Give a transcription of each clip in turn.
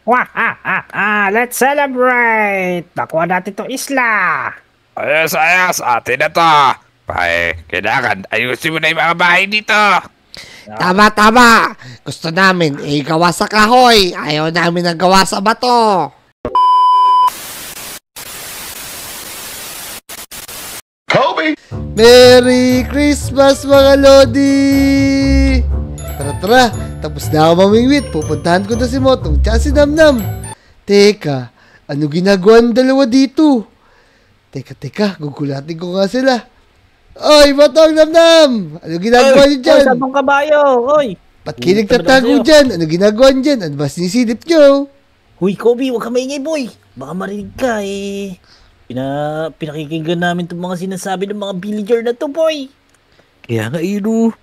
Wah, let's celebrate! Nakuha natin itong isla! Ayos, ayos. Atin na to. Kailangan ayusin mo na yung mga bahay dito. Tama, tama. Gusto namin gawa sa kahoy. Ayaw namin ng gawa sa bato. Merry Christmas mga Lodi! Tara, tara. Tapos na ako mamingwit. Pupuntahan ko na si Motong tsaka si Namnam. Teka, ano ginagawa ng dalawa dito? Teka, gugulatin ko nga sila. Oy, Motong, Namnam! Ano ginagawa niyo dyan? Saan tong kabayo? Oy! Ba't kayo nagtatago dyan? Ano ginagawa niyo dyan? Ano ba sinisilip niyo? Huy, Kobe, huwag ka maingay, boy! Baka marinig ka, pinakikinggan namin itong mga sinasabi ng mga villager na to, boy! Kaya nga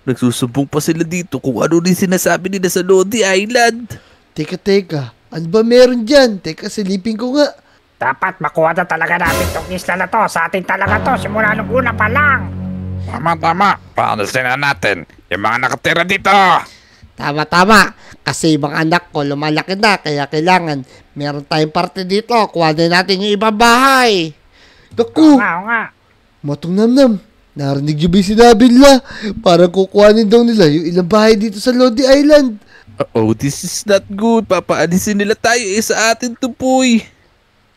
nagsusumbong pa sila dito kung ano din sinasabi nila sa Lodi Island. Teka. Ano ba meron dyan? Teka, silipin ko nga. Dapat makuha na talaga natin itong isla na to. Sa atin talaga to, simula nung una pa lang. Tama. Paano sila natin? Yung mga nakatira dito. Tama. Kasi yung mga anak ko lumalaki na, kaya kailangan meron tayong parte dito. Kuha na natin yung ibang bahay. Naku! Oo nga. Motong Namnam, narinig niyo ba yung sinabi nila? Parang kukuhanin daw nila yung ilang bahay dito sa Lodi Island. Oh, this is not good. Papaalisin nila tayo sa atin to, boy.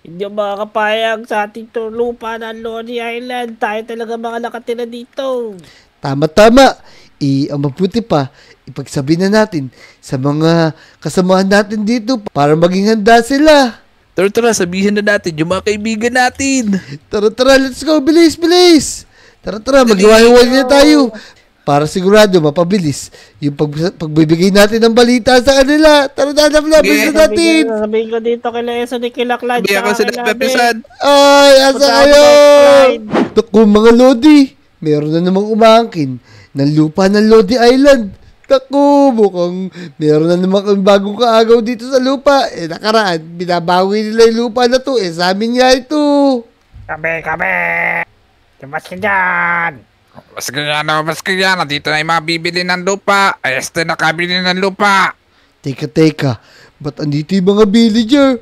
Hindi ako makakapayag sa ating lupa ng Lodi Island. Tayo talaga mga nakatira dito. Tama. Ang mabuti pa, ipagsabi na natin sa mga kasamahan natin dito para maging handa sila. Tara, sabihin na natin yung mga kaibigan natin. Tara, let's go. Bilis. Tara, maghiwa-hiwalay na tayo. Para sigurado mapabilis yung pagbibigay natin ng balita sa kanila. Tara na, bilis na natin. Sabihin ko dito kila Eso ni Kilaklan. Sabihan ko sila Pepesan. Ay, asa kayo? Naku, mga Lodi. Meron na namang umangkin ng lupa ng Lodi Island. Naku, mukhang meron na naman kang bagong kaagaw dito sa lupa. Nakaraan, binabawi nila yung lupa na to. Sa amin nga ito. Kabe. Tumas ka dyan. Mas kaya na. Dito na yung mga bibili ng lupa. Ayos na nakabili ng lupa. Teka. Ba't andito yung mga villager?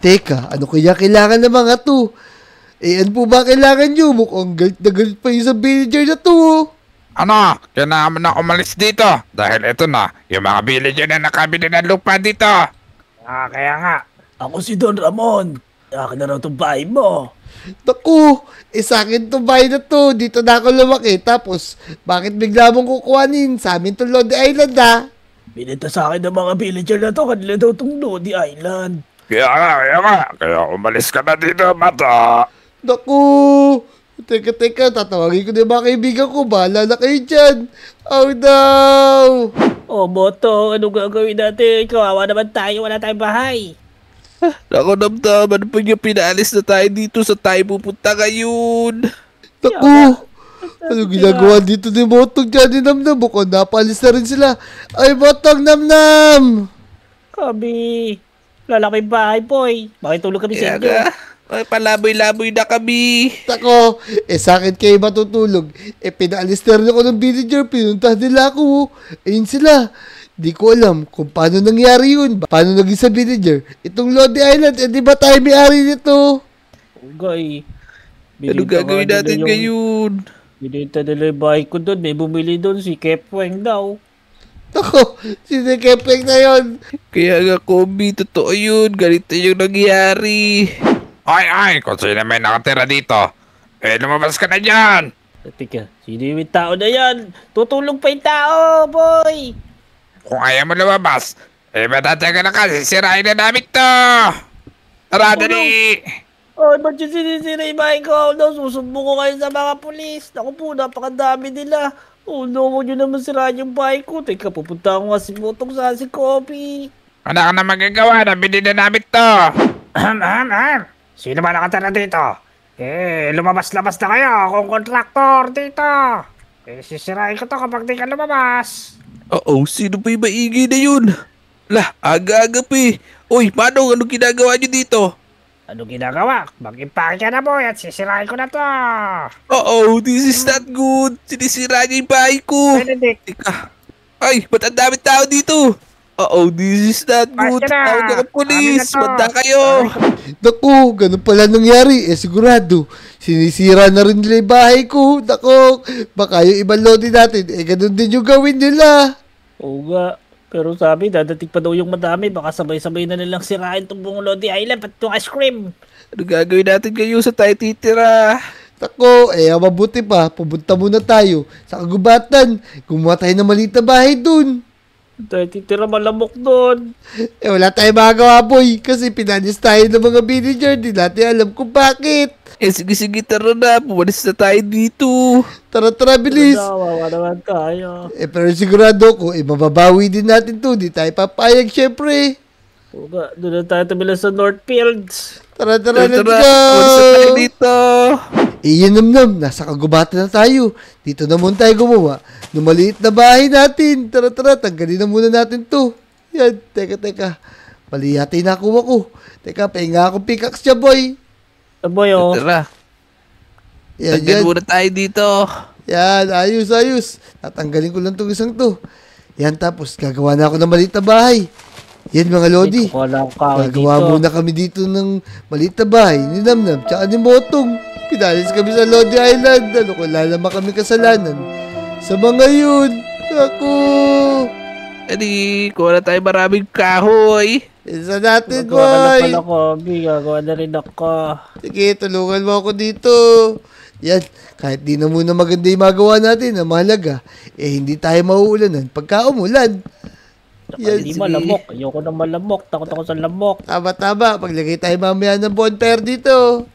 Teka, ano kaya kailangan ng mga to? Ano po ba kailangan nyo? Mukhang galit na galit pa yung sa villager na to. Ano? Kailangan mo na umalis dito. Dahil ito na, yung mga villager na nakabili ng lupa dito. Kaya nga. Ako si Don Ramon. Akin na raw itong bahay mo. Naku, sa akin to bahay na to. Dito na ako lumaki. Tapos, bakit bigla mong kukuhanin? Sa amin to Lodi Island Binenta sa akin ng mga villager na to. Kanila daw itong Lodi Island. Kaya nga. Kaya umalis ka na dito, bata. Naku, teka, tatawagin ko na yung mga kaibigan ko. Bahala na kayo dyan. Oh no! Boto, ano gagawin natin? Kawawa naman tayo, wala tayong bahay. Ako namdaman pa niya pinaalis na tayo dito sa tayo pupunta ngayon. Naku, ano ginagawa dito ni Motong dyan ni Namnam? Mukhang napalis na rin sila. Ay, Motong, Namnam! Kami, lalaki bahay, boy. Bakit tulog kami sa Kaya inyo? nga, ay, palaboy-laboy na kami. Tako, sa akin kayo matutulog. Pinaalis na rin ako ng villager, pinuntahan nila ako. Ayun sila. Di ko alam kung paano nangyari yun. Paano naging sa villager. Itong Lodi Island, di ba tayo may-ari nito? Okay. Ano gagawin natin ngayon? Binenta nila yung bahay ko doon. May bumili doon si Kepweng daw. Tako, sino Kepeng na yun? Kaya nga, Kobe, totoo yun. Ganito yung nangyari. Ay, kung sino may nakatira dito. Lumabas ka na dyan. Teka, sino yung tao na yan? Tutulong pa yung tao, boy! Kung ayaw mo lumabas, matatagal na ka. Sisirain na namin to. Tara, dali. Ba't yung sinisira yung bahay ko? Susumbong ko kayo sa mga pulis. Naku po, napakadami nila. Huwag nyo naman sirahan yung bahay ko. Teka, pupunta ako nga si Motong sa si Kobe. Ano ka na magagawa? Nabili na namin to. Sino ba nakatira dito? Lumabas-labas na kayo kung kontraktor dito. Sisirain ko to kapag di ka lumabas. Oo, sino pa yung maingay na yun? Lah, aga-aga pa eh. Uy, Manong, ano ginagawa niyo dito? Ano ginagawa? Mag-impake ka na, boy, at sisirain ko na to. Oo, this is not good. Sinisira niya yung bahay ko. Benedict, Teka. Ay, ba't ang dami tao dito? Oh, this is not good. Basta na. Tawag ako police. Amin na to. Banda kayo. Naku, ganun pala nangyari. Sigurado, sinisira na rin nila yung bahay ko. Naku, baka yung ibang lodi natin, ganun din yung gawin nila. Oo nga. Pero sabi, dadating pa daw yung madami. Baka sabay-sabay na nilang sirain itong buong Lodi Island pati itong ice cream. Ano gagawin natin ngayon sa tayo titira? Naku, mabuti pa, pumunta muna tayo sa kagubatan. Gumawa tayo ng maliit na bahay dun. Tayo titira malamok doon. Wala tayong magagawa, boy. Kasi pinanis tayo ng mga villager. Di natin alam kung bakit. Sige, tara na. Pumalis na tayo dito. Tara, bilis. Wawa naman tayo. Pero sigurado ko, mababawi din natin to. Di tayo papayag, syempre. Oo nga, doon na tayo tumila sa Northfields. Tara, Tara, let's go. Pumalis na tayo dito. Namnam, nasa kagubatan na tayo. Dito na muna tayo gumawa ng maliit na bahay natin. Tara, tanggalin na muna natin to. Yan, teka. Mali yata yung nakuha ko. Teka, pahinga akong pickaxe siya, boy. Aboy, oh. Tara. Yan, Tanggal yan. muna tayo dito. Yan, ayos. Tatanggalin ko lang itong isang to. Yan, tapos gagawa na ako ng maliit na bahay. Yan, mga lodi. Wala akong kahoy Gagawa dito. muna kami dito ng maliit na bahay ni Namnam tsaka ni Motong. Pinalis kami sa Lodi Island. Wala naman kami kasalanan. Sa mga yun, ako. Kuha na tayo maraming kahoy. Isa natin, Gagawa ka na boy. pala, Kobe. Gagawa na rin ako. Sige, tulungan mo ako dito. Yan, kahit di na muna maganda yung magawa natin, ang mahalaga, hindi tayo mauulanan pagka umulan. Yan, Hindi sige. malamok. Ayoko na malamok. Takot ako sa lamok. Tama. Paglagay tayo mamaya ng bonfire dito.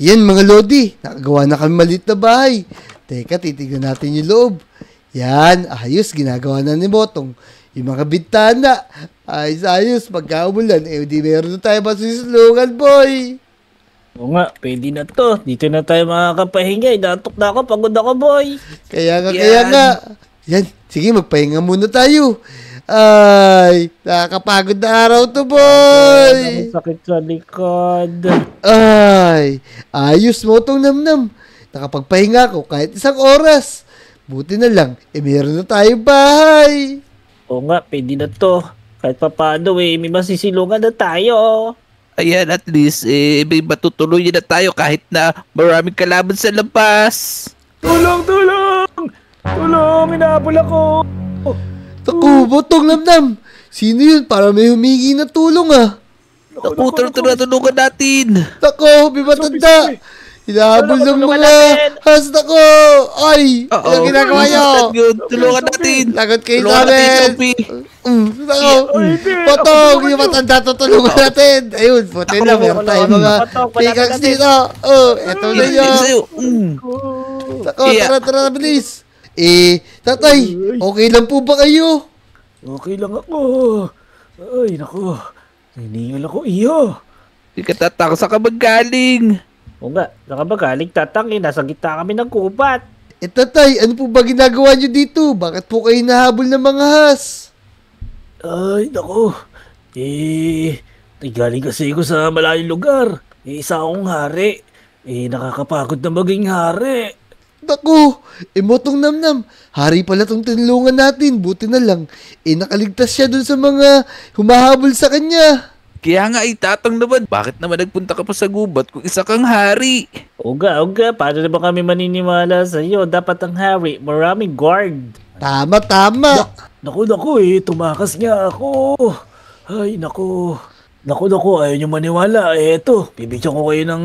Yan, mga lodi, nakagawa na kami maliit na bahay. Teka, titignan natin yung loob. Yan, ayos, ginagawa na ni Motong. Yung mga bintana, ayos, pagka umulan, di meron na tayo masusulungan, boy. Oo nga, pwede na to. Dito na tayo makakapahinga. Inaantok na ako. Pagod ako, boy. Kaya Yan. nga. Yan, sige, magpahinga muna tayo. Ay, nakakapagod na araw to, boy. Ang sakit sa likod. Ay, ayos mo tong Namnam. Nakapagpahinga ako kahit isang oras. Buti na lang, meron na tayong bahay. Oo nga, pwede na to. Kahit pa paano may masisilungan na tayo. Ayan, at least, may matutuloy na tayo kahit na maraming kalaban sa labas. Tulong! Inaabol ako! Taku, botong Namnam. Sino yun? Para may humingi na tulong, ah. Naku, tara, tulungan natin. Taku, may matanda. Hinahabol ng Tulungan mga natin. hasta ko. Ay, ano ginagawa nyo? Tulungan natin. Lagot kayo Tulungan natin, namin. Sophie. Taku, botong, yung matanda tutulungan natin. Ayun, buti na, meron tayo mga Botong, pickaxe natin. dito. Oh, eto na Yan yun. sa'yo. Taku, Yeah. tara, bilis. Tatay, okay lang po ba kayo? Okay lang ako. Ay, naku. Naningal ako iyo. Hindi ka tatakot sa kamagaling. Oo nga, nakabagaling tatangin. Nasa gitna kami ng kubat. Tatay, ano po ba ginagawa nyo dito? Bakit po kayo nahabol ng mga has? Ay, naku. Galing kasi ako sa malayong lugar. Isa akong hari. Nakakapagod na maging hari. Naku, Motong Namnam, hari pala tong tinulungan natin. Buti na lang, nakaligtas siya dun sa mga humahabol sa kanya. Kaya nga itatang naman, bakit naman nagpunta ka pa sa gubat kung isa kang hari? Uga, paano na ba kami maniniwala sa iyo? Dapat ang hari, maraming guard. Tama. Naku, tumakas nga ako. Ay, naku, ayaw niyo maniwala. Eto, bibigyan ko kayo ng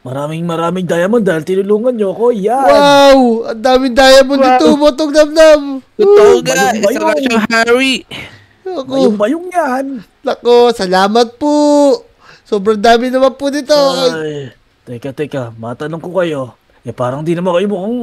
Maraming diamond dahil tinulungan nyo ako. Yan. Wow! Ang daming diamond Wow. dito, Motong Namnam. Totoo nga, bayong-bayong. isa nga siyang Harry. Ako, Bayong-bayong yan. nako, salamat po. Sobrang dami naman po nito. Ay, teka, matanong ko kayo. Parang di naman kayo mukhang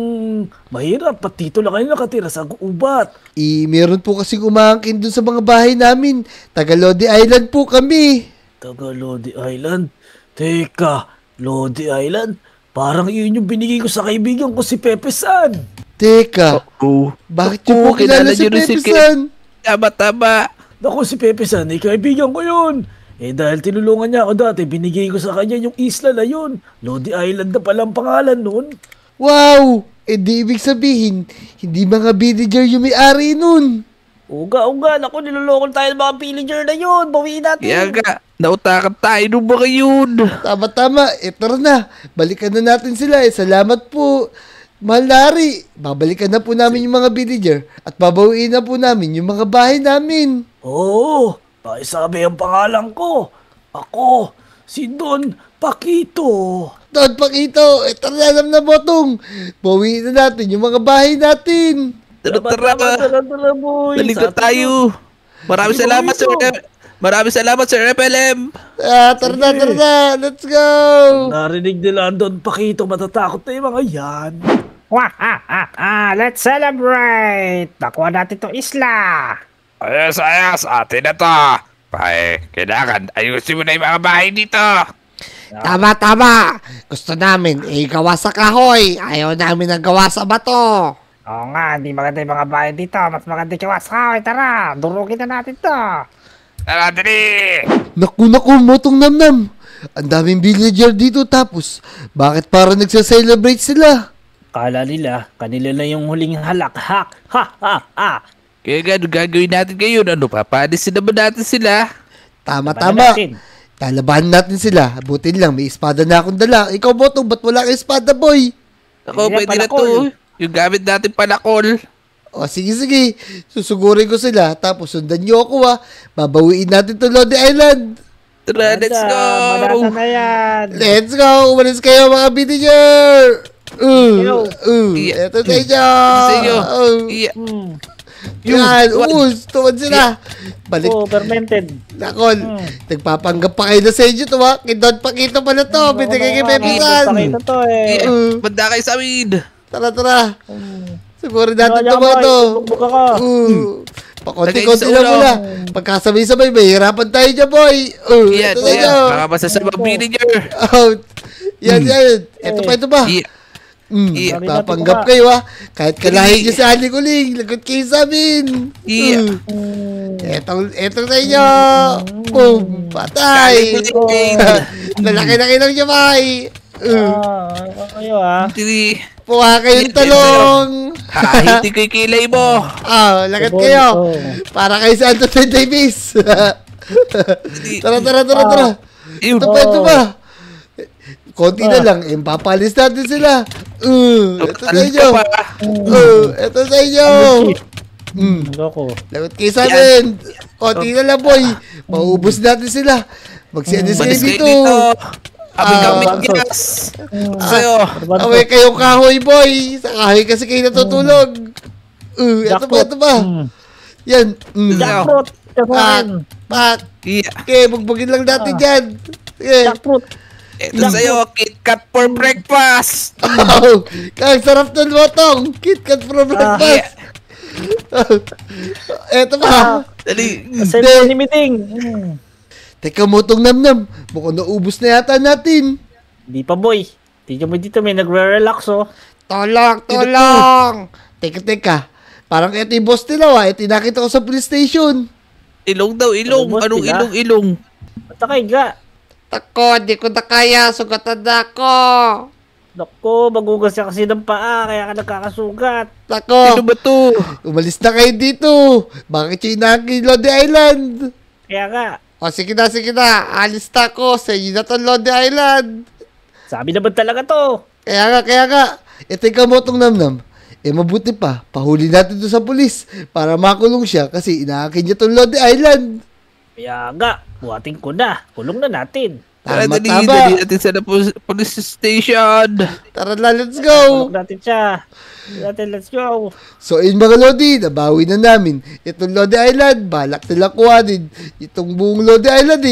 mahirap. Pati dito lang kayo nakatira sa gubat. Meron po kasing umangkin dun sa mga bahay namin. Taga Lodi Island po kami. Taga Lodi Island. Teka, Lodi Island? Parang yun yung binigay ko sa kaibigan ko si Pepe San. Teka, Oo. bakit niyo Oo, po kilala si niyo rin Pepe Ke- San? Tama. Naku, si Pepe San, kaibigan ko yun. Dahil tinulungan niya ako dati, binigay ko sa kanya yung isla na yun. Lodi Island na palang pangalan nun. Wow! Di ibig sabihin, hindi mga villager yung may-ari nun. Uga, naku, nilolokol tayo ng mga villager na yun. Bawiin natin. Kaya nga, nautakan tayo nung mga yun. Tama. Tara na. Balikan na natin sila. Salamat po. Mahal na Hari. Babalikan na po namin yung mga villager. At babawiin na po namin yung mga bahay namin. Oo, sabi ang pangalan ko. Ako, si Don Paquito. Don Paquito, tara na, alam na, Botong. Bawiin na natin yung mga bahay natin. Tara. Tara, boy. Balik na Sa atin tayo. Maraming Sige, salamat, boy, Sir. Maraming salamat, Sir FLM. Tara na. Let's go. Narinig nila ang Don Paquito, matatakot na yung mga yan. Let's celebrate! Nakuha natin itong isla! Ayos, atin na to. Kailangan ayusin mo na yung mga bahay dito. Tama. Gusto namin, gawa sa kahoy. Ayaw namin ang gawa sa bato. Oo nga, hindi maganda yung mga bahay dito. Mas maganda yung kawas. Tara, durugin na natin to. Tara, dali. Naku, Motong Namnam. Ang daming villager dito tapos, bakit parang nagsa-celebrate sila? Kala nila, kanila na yung huling halakhak. Ha. Kaya nga, ano gagawin natin ngayon? Ano, papalisin naman natin sila. Tama. natin. Lalabanan natin sila. Butin lang, may espada na akong dala. Ikaw, Botong, ba't wala kang espada, boy? Ako, Hindi na pwede na palakol. to. Yung gamit natin palakol. O, sige. Susugurin ko sila. Tapos sundan niyo ako, Babawiin natin to Lodi Island. Tara, let's go. Madasa na yan. Let's go! Umalis kayo, mga villager! Iya. Eto sa inyo! Sa inyo. Iya. Yan, tuwan sila. Balik. Fermented. Nakol, nagpapanggap pa kayo na sa inyo to, Kidon Paquito pala to. Binigay kay Pepe San. Pakita to Iya. Uh. Banda kayo sa amin. Tara. Siguro natin Kaya to, mga to. Buka ka. Pakonti-konti Lagay sa lang ulo. muna. Pagkasabay-sabay, mahirapan tayo dyan, boy. Iya, Ito sa inyo. Baka masasabang villager. Out. Yan. Ito pa. Iya. Iya. Papanggap kayo, Kahit kalahin nyo sa Alikuling, lagot kayo sa amin. Iya. Etong sa inyo. Boom. Patay. Lalaki-laki ng jamay. Kayo Tiri. Puha kayong talong. Hahiti ko yung kilay mo. Lagat kayo. Para kay Santo Davis. Tara. Yun. Ito pa. Konti na lang, papalis natin sila. Ito sa inyo. Ito sa inyo. Loko. Lagot kayo sa amin. Konti na lang, boy. Maubos natin sila. Magsianis kayo Balis kayo dito. dito. Kami gas. Sa'yo. Away kayong kahoy, boy. Sa kahoy kasi kayo natutulog. Ito pa. Yan. Jackfruit. Pak. Iya. Okay, bugbugin lang natin dyan. Sige. Jackfruit. Ito sa'yo, KitKat for breakfast. Wow! Kang sarap ng Botong! KitKat for breakfast! Eto pa! Dali. Ceremony meeting. Teka, Motong Namnam, mukhang naubos na yata natin. Di pa boy. Tingnan mo dito, may nagre-relax oh. Tolong! Teka. Parang ito yung boss nila, Ito yung nakita ko sa police station. Ilong daw, ilong. Ano ba Anong sila? ilong? Patakay ga. Tako, di ko na kaya. Sugatan na ako. Naku, magugas siya kasi ng paa, kaya ka nagkakasugat. Tako, Sino ba to? umalis na kayo dito. Bakit yung inahagi Lodi Island? Kaya nga, O, sige na. Alis na ako. Sa inyo na to Lodi Island. sabi naman talaga to. Kaya nga. Teka, Motong Namnam. Mabuti pa, pahuli natin to sa pulis para makulong siya kasi inaakin niya tong Lodi Island. Kaya nga, buhatin ko na. Kulong na natin. Tara, Tama, dali, tama. dali natin sa police station. Tara na, let's go! Tulog natin siya. Let's go. So, in mga Lodi, nabawi na namin. Itong Lodi Island, balak nila kuhanin. Itong buong Lodi Island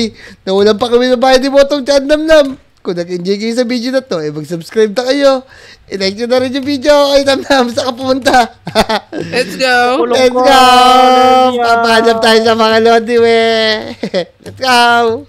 nawalan pa kami ng bahay ni Motong Chan Namnam. Kung nag-enjoy kayo sa video na to, mag-subscribe na kayo. I-like nyo na rin yung video. Ay, Namnam, saan ka pumunta? Let's go. Let's go! Papahanap tayo sa mga Lodi, we! Let's go!